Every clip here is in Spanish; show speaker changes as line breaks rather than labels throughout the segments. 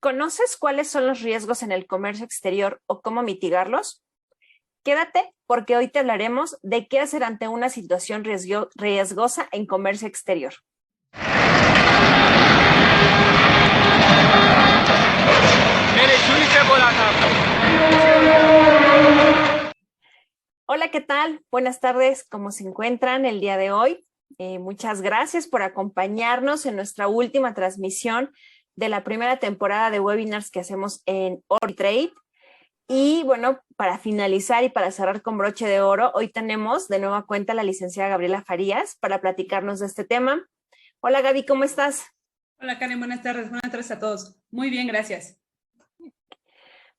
¿Conoces cuáles son los riesgos en el comercio exterior o cómo mitigarlos? Quédate porque hoy te hablaremos de qué hacer ante una situación riesgosa en comercio exterior. Hola, ¿qué tal? Buenas tardes, ¿cómo se encuentran el día de hoy? Muchas gracias por acompañarnos en nuestra última transmisión de la primera temporada de webinars que hacemos en OrbiTrade. Y bueno, para finalizar y para cerrar con broche de oro, hoy tenemos de nueva cuenta a la licenciada Gabriela Farías para platicarnos de este tema. Hola Gaby, ¿cómo estás?
Hola Karen, buenas tardes a todos. Muy bien, gracias.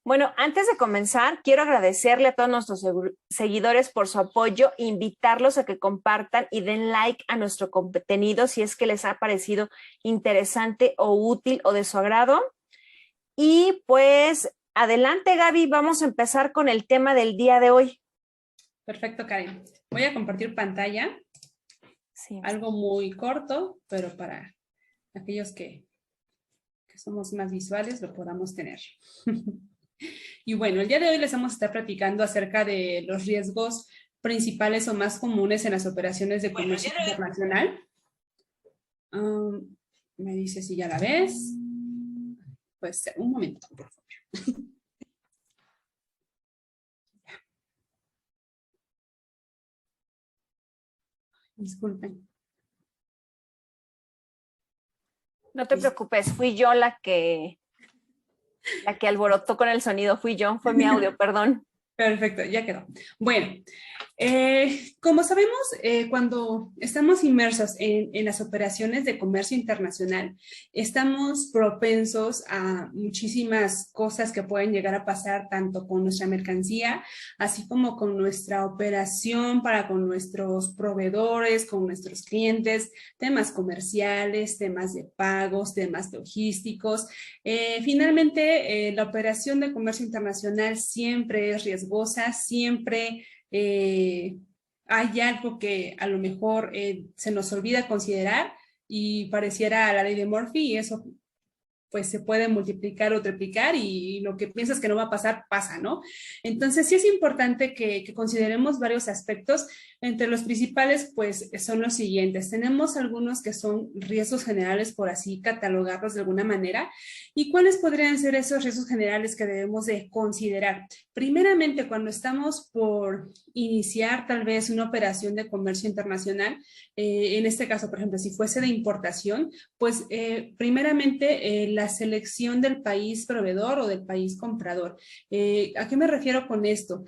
Bueno, antes de comenzar, quiero agradecerle a todos nuestros seguidores por su apoyo e invitarlos a que compartan y den like a nuestro contenido si es que les ha parecido interesante o útil o de su agrado. Y pues, adelante Gaby, vamos a empezar con el tema del día de hoy.
Perfecto, Karen. Voy a compartir pantalla. Sí. Algo muy corto, pero para aquellos que somos más visuales lo podamos tener. Y bueno, el día de hoy les vamos a estar platicando acerca de los riesgos principales o más comunes en las operaciones de comercio internacional. Me dice si ya la ves. Pues un momento, por favor. Disculpen.
No te preocupes, fui yo la que alborotó con el sonido, fue mi audio, perdón.
Perfecto, ya quedó. Bueno, como sabemos, cuando estamos inmersos en las operaciones de comercio internacional, estamos propensos a muchísimas cosas que pueden llegar a pasar tanto con nuestra mercancía, así como con nuestra operación para con nuestros proveedores, con nuestros clientes, temas comerciales, temas de pagos, temas logísticos. Finalmente, la operación de comercio internacional siempre es riesgosa. Siempre hay algo que a lo mejor se nos olvida considerar y pareciera la ley de Murphy y eso pues se puede multiplicar o triplicar y lo que piensas que no va a pasar, pasa, ¿no? Entonces sí es importante que consideremos varios aspectos. Entre los principales, pues, son los siguientes. Tenemos algunos que son riesgos generales, por así catalogarlos de alguna manera. ¿Y cuáles podrían ser esos riesgos generales que debemos de considerar? Primeramente, cuando estamos por iniciar tal vez una operación de comercio internacional, en este caso, por ejemplo, si fuese de importación, pues primeramente la selección del país proveedor o del país comprador. ¿A qué me refiero con esto?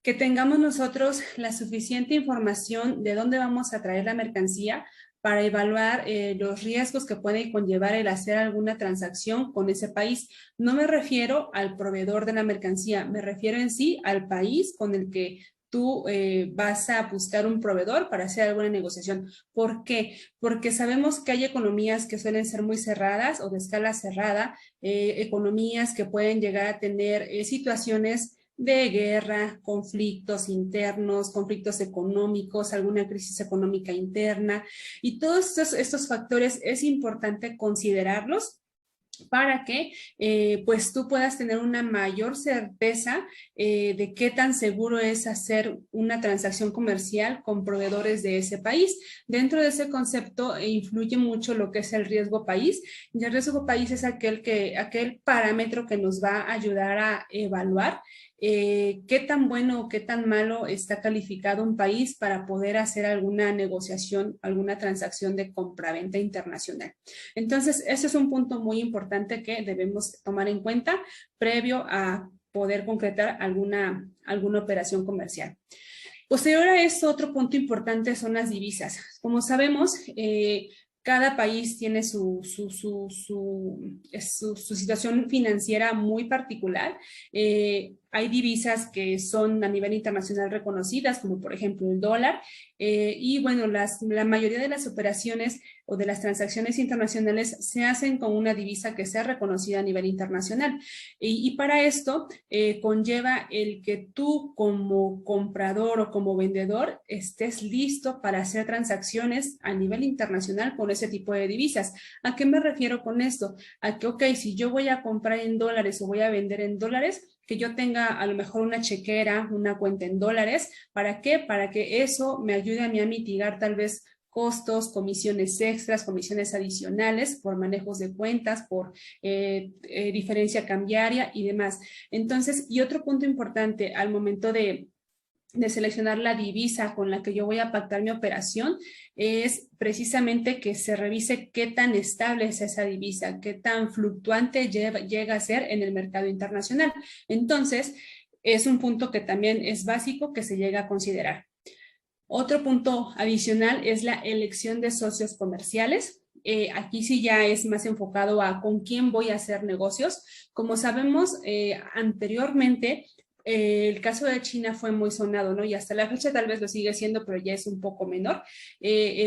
Que tengamos nosotros la suficiente información de dónde vamos a traer la mercancía para evaluar los riesgos que puede conllevar el hacer alguna transacción con ese país. No me refiero al proveedor de la mercancía, me refiero en sí al país con el que tú vas a buscar un proveedor para hacer alguna negociación. ¿Por qué? Porque sabemos que hay economías que suelen ser muy cerradas o de escala cerrada, economías que pueden llegar a tener situaciones de guerra, conflictos internos, conflictos económicos, alguna crisis económica interna, y todos estos factores es importante considerarlos para que pues tú puedas tener una mayor certeza de qué tan seguro es hacer una transacción comercial con proveedores de ese país. Dentro de ese concepto influye mucho lo que es el riesgo país, y el riesgo país es aquel parámetro que nos va a ayudar a evaluar qué tan bueno o qué tan malo está calificado un país para poder hacer alguna negociación, alguna transacción de compraventa internacional. Entonces, ese es un punto muy importante que debemos tomar en cuenta previo a poder concretar alguna operación comercial. Posterior a esto, otro punto importante son las divisas. Como sabemos, cada país tiene su situación financiera muy particular. hay divisas que son a nivel internacional reconocidas, como por ejemplo el dólar, y bueno, la mayoría de las operaciones o de las transacciones internacionales se hacen con una divisa que sea reconocida a nivel internacional. Y para esto conlleva el que tú como comprador o como vendedor estés listo para hacer transacciones a nivel internacional con ese tipo de divisas. ¿A qué me refiero con esto? A que, ok, si yo voy a comprar en dólares o voy a vender en dólares, que yo tenga a lo mejor una chequera, una cuenta en dólares. ¿Para qué? Para que eso me ayude a mí a mitigar tal vez costos, comisiones extras, comisiones adicionales por manejos de cuentas, por diferencia cambiaria y demás. Entonces, y otro punto importante al momento de seleccionar la divisa con la que yo voy a pactar mi operación es precisamente que se revise qué tan estable es esa divisa, qué tan fluctuante llega a ser en el mercado internacional. Entonces, es un punto que también es básico que se llega a considerar. Otro punto adicional es la elección de socios comerciales. Aquí sí ya es más enfocado a con quién voy a hacer negocios. Como sabemos, anteriormente el caso de China fue muy sonado, ¿no? Y hasta la fecha tal vez lo sigue siendo, pero ya es un poco menor.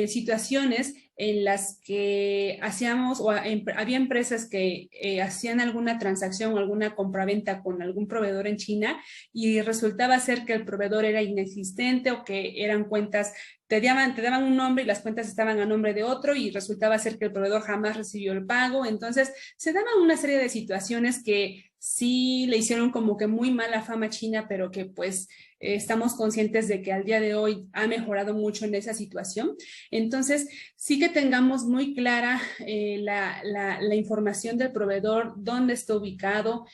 Situaciones en las que hacíamos o había empresas que hacían alguna transacción o alguna compraventa con algún proveedor en China y resultaba ser que el proveedor era inexistente o que eran cuentas, te daban un nombre y las cuentas estaban a nombre de otro y resultaba ser que el proveedor jamás recibió el pago. Entonces, se daban una serie de situaciones que sí le hicieron como que muy mala fama a China, pero que pues estamos conscientes de que al día de hoy ha mejorado mucho en esa situación. Entonces, sí que tengamos muy clara la información del proveedor, dónde está ubicado,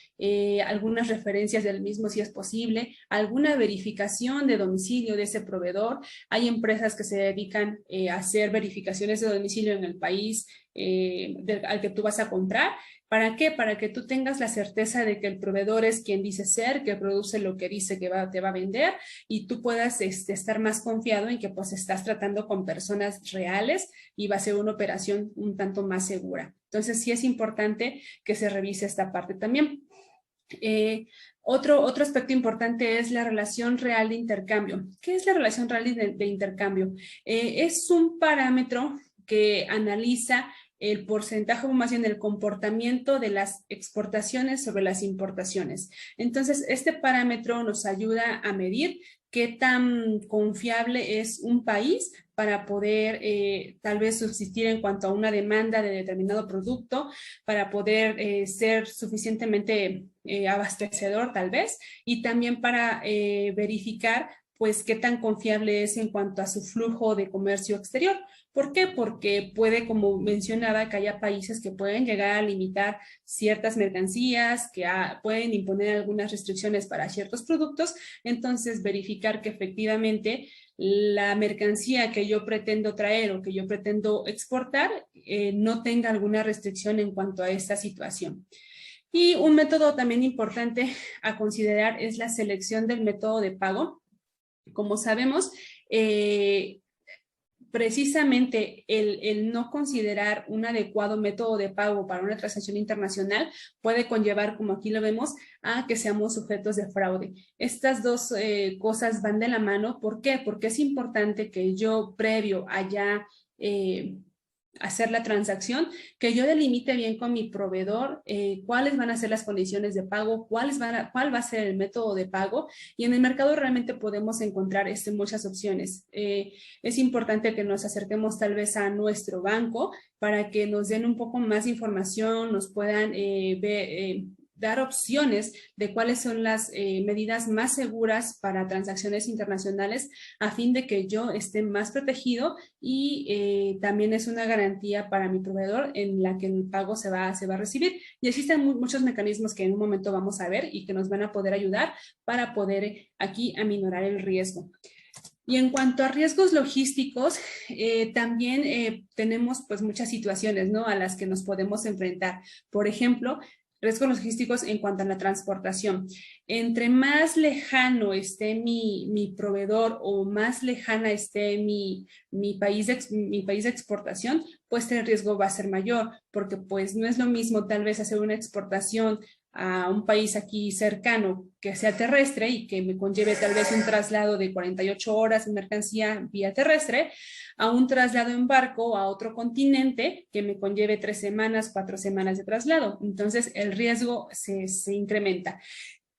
algunas referencias del mismo si es posible, alguna verificación de domicilio de ese proveedor. Hay empresas que se dedican a hacer verificaciones de domicilio en el país al que tú vas a comprar. ¿Para qué? Para que tú tengas la certeza de que el proveedor es quien dice ser, que produce lo que dice que te va a vender y tú puedas estar más confiado en que pues estás tratando con personas reales y va a ser una operación un tanto más segura. Entonces sí es importante que se revise esta parte también. Otro aspecto importante es la relación real de intercambio. ¿Qué es la relación real de intercambio? Es un parámetro que analiza el porcentaje o más bien el comportamiento de las exportaciones sobre las importaciones. Entonces, este parámetro nos ayuda a medir qué tan confiable es un país para poder tal vez subsistir en cuanto a una demanda de determinado producto, para poder ser suficientemente abastecedor tal vez, y también para verificar pues qué tan confiable es en cuanto a su flujo de comercio exterior. ¿Por qué? Porque puede, como mencionaba, que haya países que pueden llegar a limitar ciertas mercancías, que pueden imponer algunas restricciones para ciertos productos. Entonces, verificar que efectivamente la mercancía que yo pretendo traer o que yo pretendo exportar no tenga alguna restricción en cuanto a esta situación. Y un método también importante a considerar es la selección del método de pago. Como sabemos, precisamente el no considerar un adecuado método de pago para una transacción internacional puede conllevar, como aquí lo vemos, a que seamos sujetos de fraude. Estas dos cosas van de la mano. ¿Por qué? Porque es importante que yo, previo a ya hacer la transacción, que yo delimite bien con mi proveedor cuáles van a ser las condiciones de pago, cuál va a ser el método de pago, y en el mercado realmente podemos encontrar muchas opciones. Es importante que nos acerquemos tal vez a nuestro banco para que nos den un poco más de información, nos puedan dar opciones de cuáles son las medidas más seguras para transacciones internacionales a fin de que yo esté más protegido y también es una garantía para mi proveedor en la que el pago se va a recibir. Y existen muchos mecanismos que en un momento vamos a ver y que nos van a poder ayudar para poder aquí aminorar el riesgo. Y en cuanto a riesgos logísticos, también tenemos pues muchas situaciones, ¿no?, a las que nos podemos enfrentar. Por ejemplo, riesgos logísticos en cuanto a la transportación. Entre más lejano esté mi proveedor o más lejana esté mi país de exportación, pues el riesgo va a ser mayor, porque pues no es lo mismo tal vez hacer una exportación a un país aquí cercano que sea terrestre y que me conlleve tal vez un traslado de 48 horas de mercancía vía terrestre, a un traslado en barco a otro continente que me conlleve 3 semanas, 4 semanas de traslado. Entonces, el riesgo se incrementa.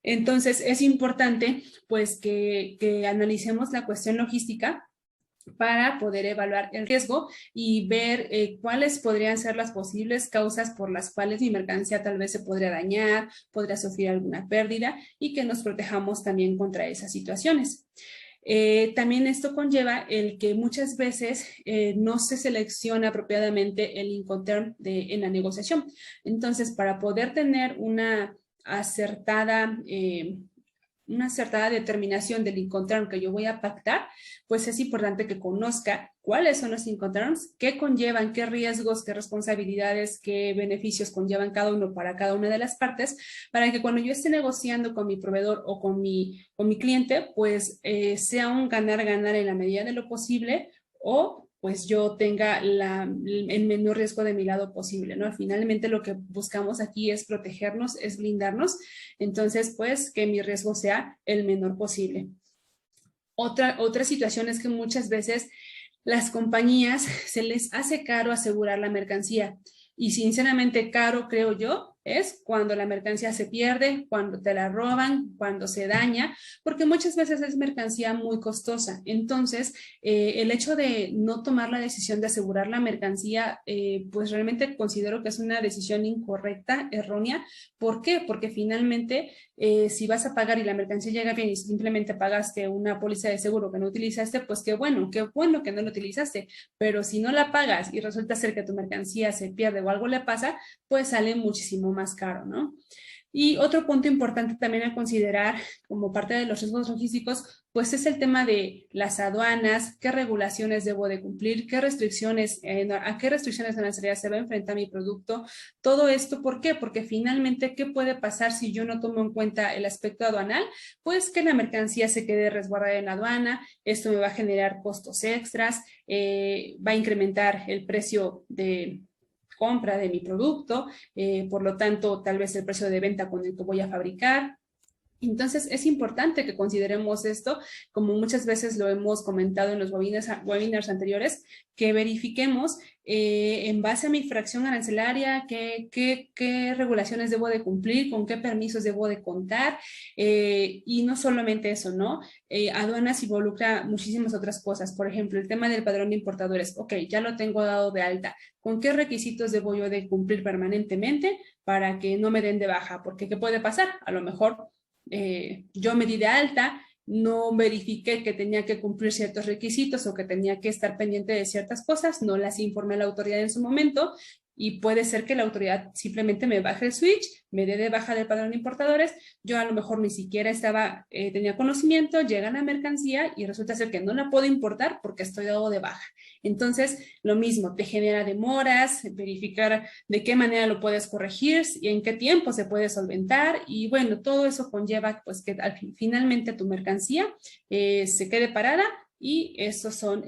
Entonces, es importante pues que analicemos la cuestión logística para poder evaluar el riesgo y ver cuáles podrían ser las posibles causas por las cuales mi mercancía tal vez se podría dañar, podría sufrir alguna pérdida y que nos protejamos también contra esas situaciones. También esto conlleva el que muchas veces no se selecciona apropiadamente el Incoterm en la negociación. Entonces, para poder tener una acertada determinación del Incoterm que yo voy a pactar, pues es importante que conozca cuáles son los Incoterms, qué conllevan, qué riesgos, qué responsabilidades, qué beneficios conllevan cada uno para cada una de las partes, para que cuando yo esté negociando con mi proveedor o con mi cliente, pues sea un ganar-ganar en la medida de lo posible o pues yo tenga el menor riesgo de mi lado posible, ¿no? Finalmente lo que buscamos aquí es protegernos, es blindarnos, entonces pues que mi riesgo sea el menor posible. Otra situación es que muchas veces las compañías se les hace caro asegurar la mercancía y sinceramente caro, creo yo, es cuando la mercancía se pierde, cuando te la roban, cuando se daña, porque muchas veces es mercancía muy costosa. Entonces, el hecho de no tomar la decisión de asegurar la mercancía, pues realmente considero que es una decisión incorrecta, errónea. ¿Por qué? Porque finalmente, si vas a pagar y la mercancía llega bien y simplemente pagaste una póliza de seguro que no utilizaste, pues qué bueno que no lo utilizaste. Pero si no la pagas y resulta ser que tu mercancía se pierde o algo le pasa, pues sale muchísimo más caro, ¿no? Y otro punto importante también a considerar como parte de los riesgos logísticos, pues es el tema de las aduanas, qué regulaciones debo de cumplir, a qué restricciones arancelarias se va a enfrentar mi producto. Todo esto, ¿por qué? Porque finalmente, ¿qué puede pasar si yo no tomo en cuenta el aspecto aduanal? Pues que la mercancía se quede resguardada en la aduana, esto me va a generar costos extras, va a incrementar el precio de compra de mi producto, por lo tanto, tal vez el precio de venta con el que voy a fabricar. Entonces, es importante que consideremos esto, como muchas veces lo hemos comentado en los webinars anteriores, que verifiquemos en base a mi fracción arancelaria qué regulaciones debo de cumplir, con qué permisos debo de contar, y no solamente eso, ¿no? Aduanas involucra muchísimas otras cosas, por ejemplo, el tema del padrón de importadores, ok, ya lo tengo dado de alta, ¿con qué requisitos debo yo de cumplir permanentemente para que no me den de baja? Porque ¿qué puede pasar? A lo mejor yo me di de alta, no verifiqué que tenía que cumplir ciertos requisitos o que tenía que estar pendiente de ciertas cosas, no las informé a la autoridad en su momento y puede ser que la autoridad simplemente me baje el switch, me dé de baja del padrón de importadores, yo a lo mejor ni siquiera tenía conocimiento, llega la mercancía y resulta ser que no la puedo importar porque estoy dado de baja. Entonces, lo mismo, te genera demoras, verificar de qué manera lo puedes corregir y en qué tiempo se puede solventar y bueno, todo eso conlleva pues que finalmente tu mercancía se quede parada y esos son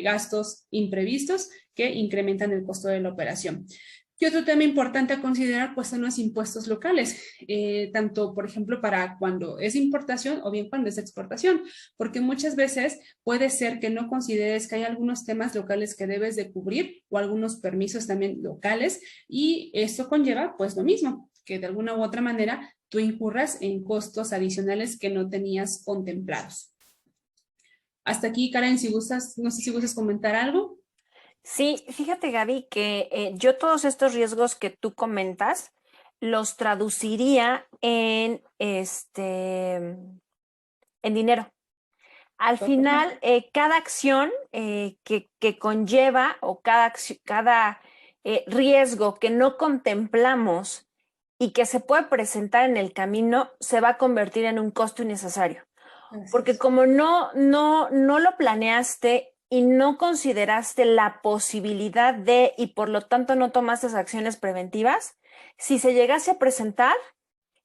gastos imprevistos que incrementan el costo de la operación. Y otro tema importante a considerar pues son los impuestos locales, tanto por ejemplo para cuando es importación o bien cuando es exportación, porque muchas veces puede ser que no consideres que hay algunos temas locales que debes de cubrir o algunos permisos también locales y eso conlleva pues lo mismo, que de alguna u otra manera tú incurras en costos adicionales que no tenías contemplados. Hasta aquí, Karen, si gustas, no sé si gustas comentar algo.
Sí, fíjate, Gaby, que yo todos estos riesgos que tú comentas los traduciría en dinero. Al final, cada acción que conlleva o cada riesgo que no contemplamos y que se puede presentar en el camino se va a convertir en un costo innecesario. Porque como no lo planeaste y no consideraste la posibilidad de, y por lo tanto no tomaste acciones preventivas, si se llegase a presentar,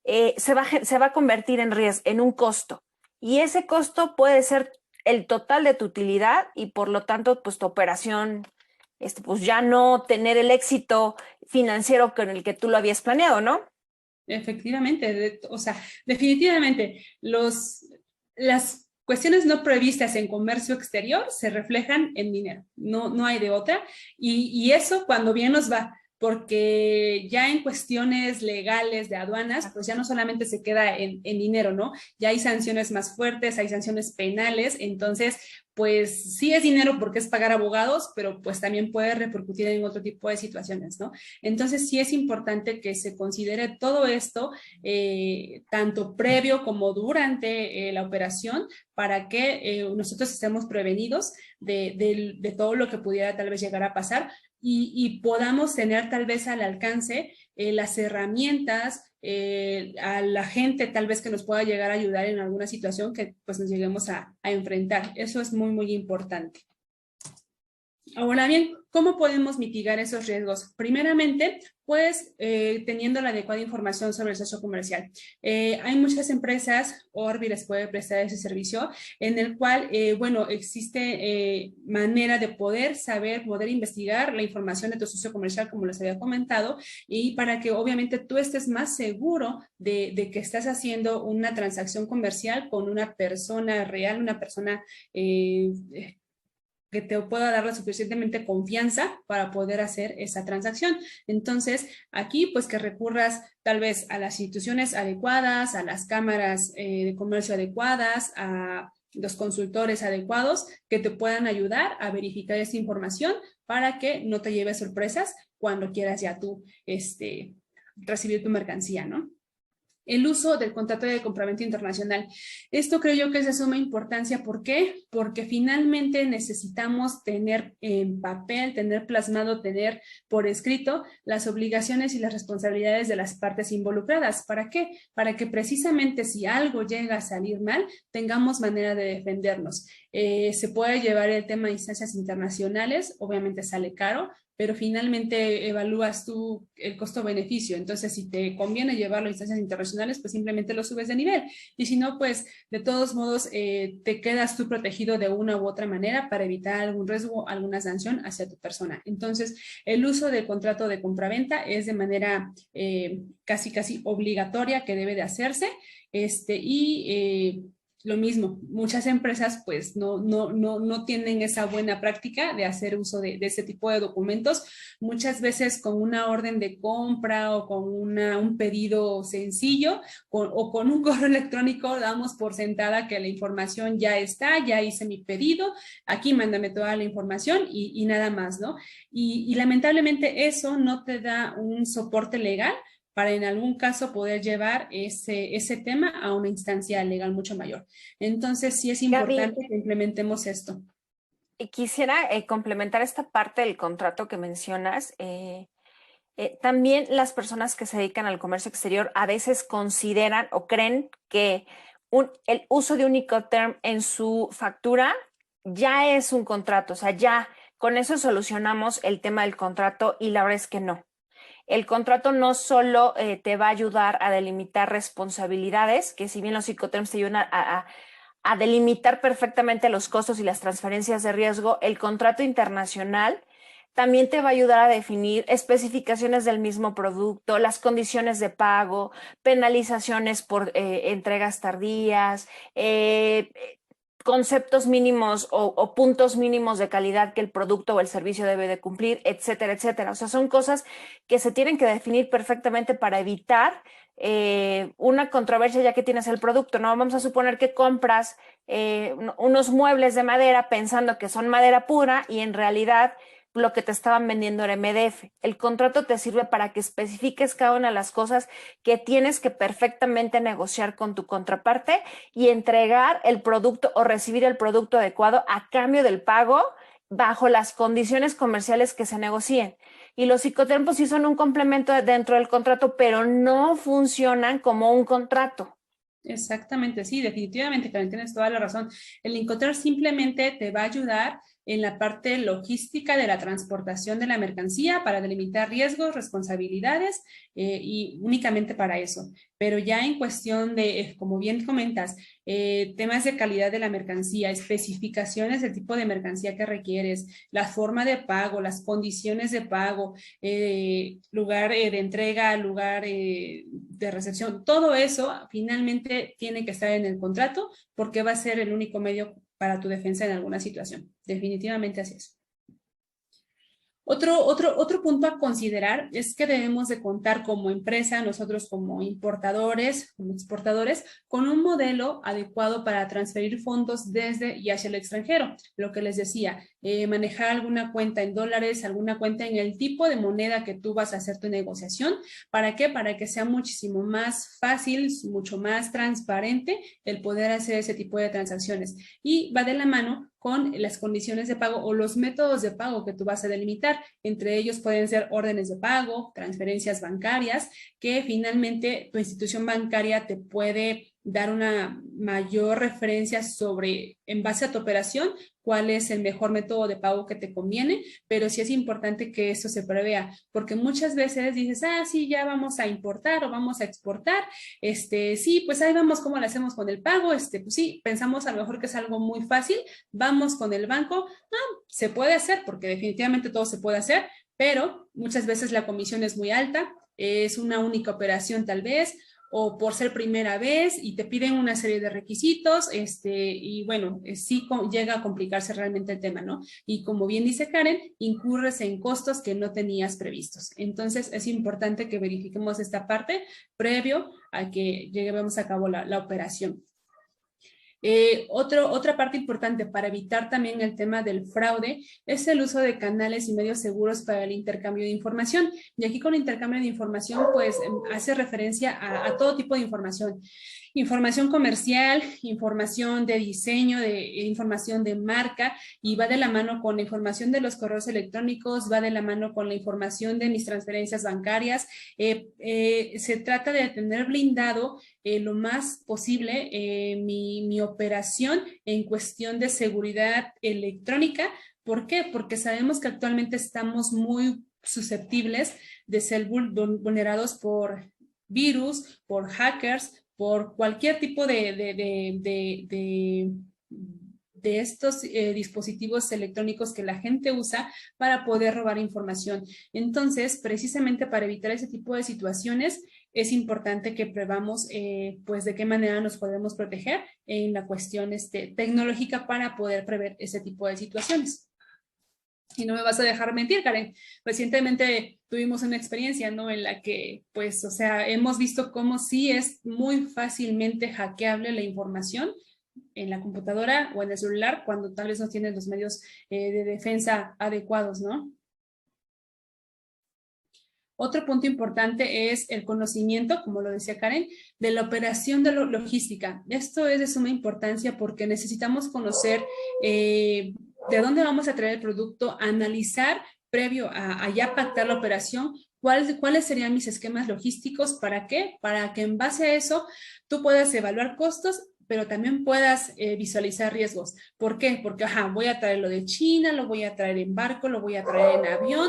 se va a convertir en un costo. Y ese costo puede ser el total de tu utilidad y por lo tanto, pues tu operación, pues ya no tener el éxito financiero con el que tú lo habías planeado, ¿no?
Efectivamente, o sea, definitivamente las cuestiones no previstas en comercio exterior se reflejan en dinero, no hay de otra. Y eso cuando bien nos va, porque ya en cuestiones legales de aduanas, pues ya no solamente se queda en dinero, ¿no? Ya hay sanciones más fuertes, hay sanciones penales, entonces, pues sí es dinero porque es pagar abogados, pero pues también puede repercutir en otro tipo de situaciones, ¿no? Entonces sí es importante que se considere todo esto, tanto previo como durante la operación, para que nosotros estemos prevenidos de todo lo que pudiera tal vez llegar a pasar y podamos tener tal vez al alcance las herramientas, a la gente tal vez que nos pueda llegar a ayudar en alguna situación que pues nos lleguemos a enfrentar. Eso es muy, muy importante. Ahora bien, ¿cómo podemos mitigar esos riesgos? Primeramente, pues teniendo la adecuada información sobre el socio comercial. Hay muchas empresas, Orbi les puede prestar ese servicio, en el cual, bueno, existe manera de poder saber, poder investigar la información de tu socio comercial, como les había comentado, y para que obviamente tú estés más seguro de que estás haciendo una transacción comercial con una persona real, una persona que te pueda dar la suficientemente confianza para poder hacer esa transacción. Entonces, aquí pues que recurras tal vez a las instituciones adecuadas, a las cámaras de comercio adecuadas, a los consultores adecuados que te puedan ayudar a verificar esa información para que no te lleves sorpresas cuando quieras ya tú recibir tu mercancía, ¿no? El uso del contrato de compraventa internacional. Esto creo yo que es de suma importancia. ¿Por qué? Porque finalmente necesitamos tener en papel, tener plasmado, tener por escrito las obligaciones y las responsabilidades de las partes involucradas. ¿Para qué? Para que precisamente si algo llega a salir mal, tengamos manera de defendernos. Se puede llevar el tema de instancias internacionales, obviamente sale caro, pero finalmente evalúas tú el costo-beneficio. Entonces, si te conviene llevarlo a instancias internacionales, pues simplemente lo subes de nivel. Y si no, pues de todos modos te quedas tú protegido de una u otra manera para evitar algún riesgo, alguna sanción hacia tu persona. Entonces, el uso del contrato de compraventa es de manera casi obligatoria que debe de hacerse. Lo mismo, muchas empresas pues no tienen esa buena práctica de hacer uso de ese tipo de documentos. Muchas veces con una orden de compra o con un pedido sencillo o con un correo electrónico damos por sentada que la información ya está, ya hice mi pedido, aquí mándame toda la información y nada más, ¿no? Y lamentablemente eso no te da un soporte legal para en algún caso poder llevar ese tema a una instancia legal mucho mayor. Entonces, sí es
Gaby,
importante que implementemos esto.
quisiera complementar esta parte del contrato que mencionas. También las personas que se dedican al comercio exterior a veces consideran o creen que el uso de un Incoterm en su factura ya es un contrato, o sea, ya con eso solucionamos el tema del contrato y la verdad es que no. El contrato no solo te va a ayudar a delimitar responsabilidades, que si bien los Incoterms te ayudan a delimitar perfectamente los costos y las transferencias de riesgo, el contrato internacional también te va a ayudar a definir especificaciones del mismo producto, las condiciones de pago, penalizaciones por entregas tardías, conceptos mínimos o puntos mínimos de calidad que el producto o el servicio debe de cumplir, etcétera, etcétera. O sea, son cosas que se tienen que definir perfectamente para evitar una controversia ya que tienes el producto, ¿no? Vamos a suponer que compras unos muebles de madera pensando que son madera pura y en realidad lo que te estaban vendiendo era MDF. El contrato te sirve para que especifiques cada una de las cosas que tienes que perfectamente negociar con tu contraparte y entregar el producto o recibir el producto adecuado a cambio del pago bajo las condiciones comerciales que se negocien. Y los psicotempos sí son un complemento dentro del contrato, pero no funcionan como un contrato.
Exactamente, sí, definitivamente, Karen, tienes toda la razón. El Incoterm simplemente te va a ayudar en la parte logística de la transportación de la mercancía para delimitar riesgos, responsabilidades y únicamente para eso. Pero ya en cuestión de, como bien comentas, temas de calidad de la mercancía, especificaciones del tipo de mercancía que requieres, la forma de pago, las condiciones de pago, lugar de entrega, lugar de recepción, todo eso finalmente tiene que estar en el contrato porque va a ser el único medio para tu defensa en alguna situación. Definitivamente así es. Otro punto a considerar es que debemos de contar como empresa, nosotros como importadores, como exportadores, con un modelo adecuado para transferir fondos desde y hacia el extranjero. Lo que les decía, manejar alguna cuenta en dólares, alguna cuenta en el tipo de moneda que tú vas a hacer tu negociación. ¿Para qué? Para que sea muchísimo más fácil, mucho más transparente el poder hacer ese tipo de transacciones. Y va de la mano con las condiciones de pago o los métodos de pago que tú vas a delimitar. Entre ellos pueden ser órdenes de pago, transferencias bancarias, que finalmente tu institución bancaria te puede dar una mayor referencia sobre, en base a tu operación, cuál es el mejor método de pago que te conviene, pero sí es importante que eso se prevea, porque muchas veces dices, sí, ya vamos a importar o vamos a exportar, sí, pues ahí vamos, ¿cómo lo hacemos con el pago? Pues sí, pensamos a lo mejor que es algo muy fácil, vamos con el banco, se puede hacer, porque definitivamente todo se puede hacer, pero muchas veces la comisión es muy alta, es una única operación tal vez, o por ser primera vez y te piden una serie de requisitos, y bueno, sí llega a complicarse realmente el tema, ¿no? Y como bien dice Karen, incurres en costos que no tenías previstos. Entonces, es importante que verifiquemos esta parte previo a que llevemos a cabo la operación. Otra parte importante para evitar también el tema del fraude es el uso de canales y medios seguros para el intercambio de información. Y aquí con intercambio de información, pues hace referencia a todo tipo de información. Información comercial, información de diseño, información de marca, y va de la mano con la información de los correos electrónicos, va de la mano con la información de mis transferencias bancarias. Se trata de tener blindado lo más posible mi operación en cuestión de seguridad electrónica. ¿Por qué? Porque sabemos que actualmente estamos muy susceptibles de ser vulnerados por virus, por hackers, por cualquier tipo de estos dispositivos electrónicos que la gente usa para poder robar información. Entonces, precisamente para evitar ese tipo de situaciones, es importante que prevamos pues de qué manera nos podemos proteger en la cuestión tecnológica para poder prever ese tipo de situaciones. Y no me vas a dejar mentir, Karen. Recientemente tuvimos una experiencia, ¿no? En la que, pues, o sea, hemos visto cómo sí es muy fácilmente hackeable la información en la computadora o en el celular cuando tal vez no tienes los medios de defensa adecuados, ¿no? Otro punto importante es el conocimiento, como lo decía Karen, de la operación de logística. Esto es de suma importancia porque necesitamos conocer de dónde vamos a traer el producto, analizar previo a ya pactar la operación, cuáles serían mis esquemas logísticos, ¿para qué? Para que en base a eso tú puedas evaluar costos, pero también puedas visualizar riesgos. ¿Por qué? Porque, voy a traerlo de China, lo voy a traer en barco, lo voy a traer en avión,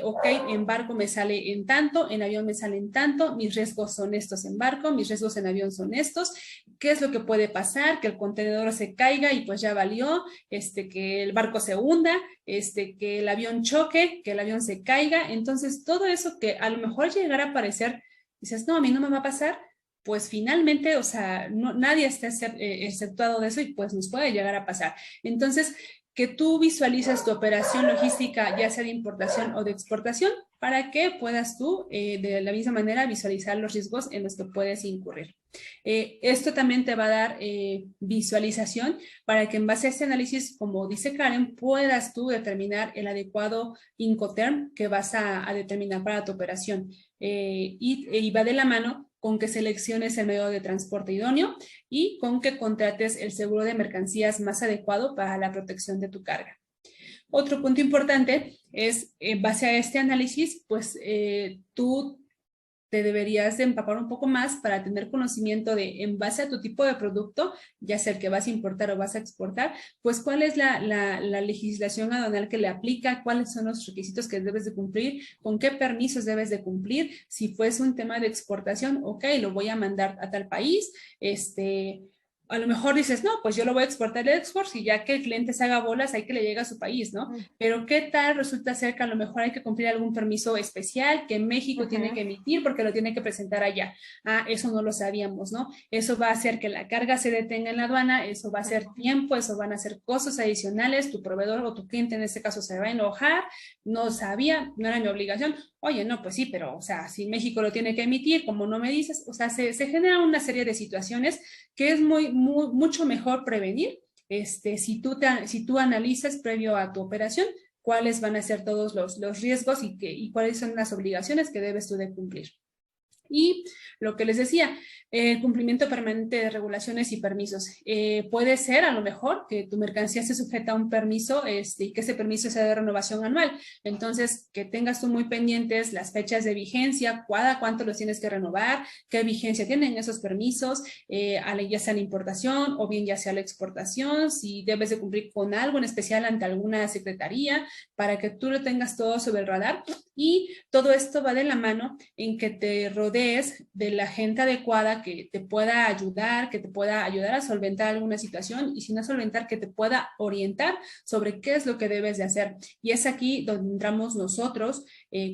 ok, en barco me sale en tanto, en avión me sale en tanto, mis riesgos son estos en barco, mis riesgos en avión son estos. ¿Qué es lo que puede pasar? Que el contenedor se caiga y pues ya valió, que el barco se hunda, que el avión choque, que el avión se caiga. Entonces, todo eso que a lo mejor llegará a parecer, dices, no, a mí no me va a pasar, pues finalmente, o sea, nadie está exceptuado de eso y pues nos puede llegar a pasar. Entonces, que tú visualices tu operación logística, ya sea de importación o de exportación, para que puedas tú, de la misma manera, visualizar los riesgos en los que puedes incurrir. Esto también te va a dar visualización para que en base a este análisis, como dice Karen, puedas tú determinar el adecuado Incoterm que vas a determinar para tu operación. Y va de la mano con que selecciones el medio de transporte idóneo y con que contrates el seguro de mercancías más adecuado para la protección de tu carga. Otro punto importante es, en base a este análisis, pues tú te deberías de empapar un poco más para tener conocimiento de, en base a tu tipo de producto, ya sea el que vas a importar o vas a exportar, pues cuál es la legislación aduanal que le aplica, cuáles son los requisitos que debes de cumplir, con qué permisos debes de cumplir. Si fuese un tema de exportación, ok, lo voy a mandar a tal país, a lo mejor dices, no, pues yo lo voy a exportar el export y ya que el cliente se haga bolas, hay que le llegue a su país, ¿no? Pero ¿qué tal resulta ser que a lo mejor hay que cumplir algún permiso especial que México tiene que emitir porque lo tiene que presentar allá? Ah, eso no lo sabíamos, ¿no? Eso va a hacer que la carga se detenga en la aduana, eso va a ser tiempo, eso van a ser costos adicionales, tu proveedor o tu cliente en este caso se va a enojar, no sabía, no era mi obligación. Oye, no, pues sí, pero, o sea, si México lo tiene que emitir, como no me dices, o sea, se genera una serie de situaciones que es mucho mejor prevenir, si tú analizas previo a tu operación cuáles van a ser todos los riesgos y cuáles son las obligaciones que debes tú de cumplir. Y lo que les decía, el cumplimiento permanente de regulaciones y permisos. Puede ser a lo mejor que tu mercancía esté sujeta a un permiso y que ese permiso sea de renovación anual. Entonces, que tengas tú muy pendientes las fechas de vigencia, cada cuánto los tienes que renovar, qué vigencia tienen esos permisos, ya sea la importación o bien ya sea la exportación, si debes de cumplir con algo en especial ante alguna secretaría para que tú lo tengas todo sobre el radar. Y todo esto va de la mano en que te rodees de la gente adecuada que te pueda ayudar a solventar alguna situación y si no solventar, que te pueda orientar sobre qué es lo que debes de hacer. Y es aquí donde entramos nosotros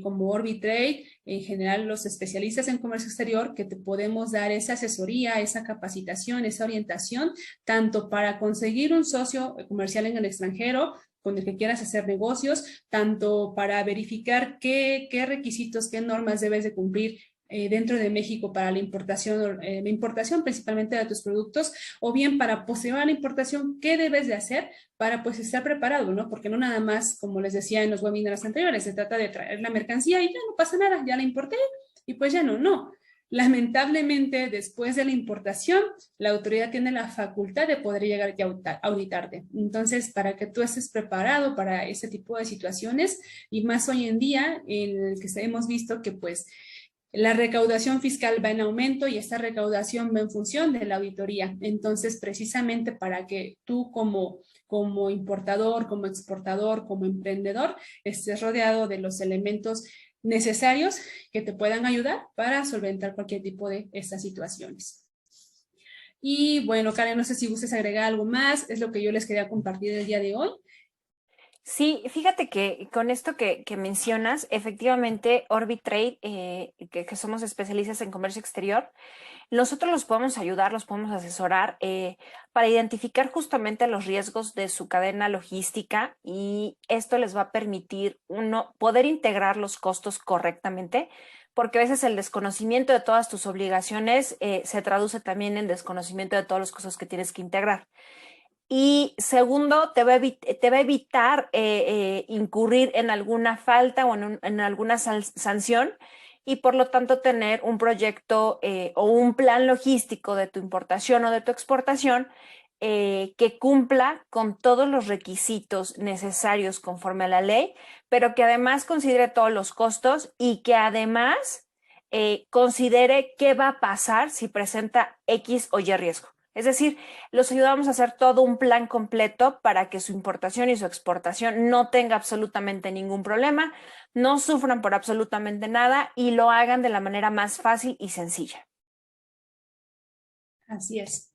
como Orbitrade, en general los especialistas en comercio exterior, que te podemos dar esa asesoría, esa capacitación, esa orientación, tanto para conseguir un socio comercial en el extranjero, con el que quieras hacer negocios, tanto para verificar qué requisitos, qué normas debes de cumplir dentro de México para la importación principalmente de tus productos, o bien para posterior a la importación, qué debes de hacer para pues estar preparado, ¿no? Porque no nada más, como les decía en los webinars anteriores, se trata de traer la mercancía y ya no pasa nada, ya la importé y pues ya no. Lamentablemente, después de la importación, la autoridad tiene la facultad de poder llegar a auditarte. Entonces, para que tú estés preparado para ese tipo de situaciones, y más hoy en día, en el que hemos visto que pues la recaudación fiscal va en aumento y esta recaudación va en función de la auditoría. Entonces, precisamente para que tú como importador, como exportador, como emprendedor, estés rodeado de los elementos necesarios que te puedan ayudar para solventar cualquier tipo de estas situaciones. Y bueno, Karen, no sé si gustes agregar algo más, es lo que yo les quería compartir el día de hoy.
Sí, fíjate que con esto que mencionas, efectivamente, Orbitrade, que somos especialistas en comercio exterior, nosotros los podemos ayudar, los podemos asesorar para identificar justamente los riesgos de su cadena logística y esto les va a permitir poder integrar los costos correctamente, porque a veces el desconocimiento de todas tus obligaciones se traduce también en desconocimiento de todos los costos que tienes que integrar. Y segundo, te va a evitar incurrir en alguna falta o en alguna sanción y por lo tanto tener un proyecto o un plan logístico de tu importación o de tu exportación que cumpla con todos los requisitos necesarios conforme a la ley, pero que además considere todos los costos y que además considere qué va a pasar si presenta X o Y riesgo. Es decir, los ayudamos a hacer todo un plan completo para que su importación y su exportación no tenga absolutamente ningún problema, no sufran por absolutamente nada y lo hagan de la manera más fácil y sencilla.
Así es.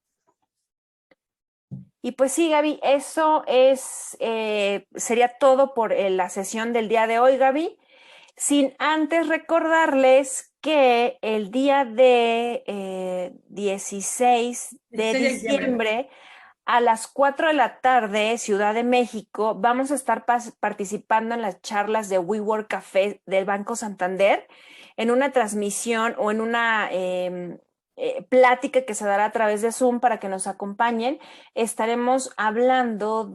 Y pues sí, Gaby, eso sería todo por la sesión del día de hoy, Gaby. Sin antes recordarles que el día de 16 de diciembre a las 4 de la tarde, Ciudad de México, vamos a estar participando en las charlas de WeWork Café del Banco Santander en una transmisión o en una plática que se dará a través de Zoom para que nos acompañen. Estaremos hablando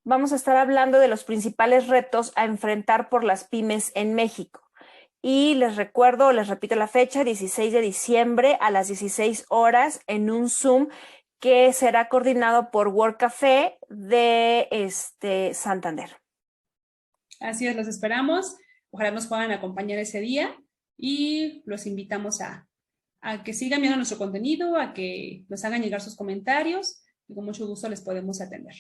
vamos a estar hablando de los principales retos a enfrentar por las pymes en México. Y les repito la fecha, 16 de diciembre a las 16 horas en un Zoom que será coordinado por Work Café de Santander.
Así es, los esperamos. Ojalá nos puedan acompañar ese día y los invitamos a que sigan viendo nuestro contenido, a que nos hagan llegar sus comentarios y con mucho gusto les podemos atender.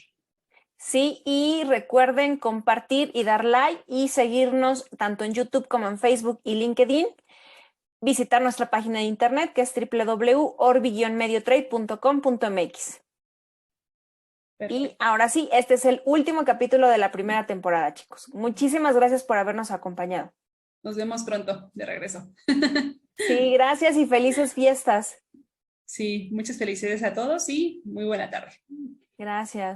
Sí, y recuerden compartir y dar like y seguirnos tanto en YouTube como en Facebook y LinkedIn. Visitar nuestra página de internet que es www.orbi-mediotrade.com.mx. Y ahora sí, este es el último capítulo de la primera temporada, chicos. Muchísimas gracias por habernos acompañado.
Nos vemos pronto, de regreso.
Sí, gracias y felices fiestas.
Sí, muchas felicidades a todos y muy buena tarde.
Gracias.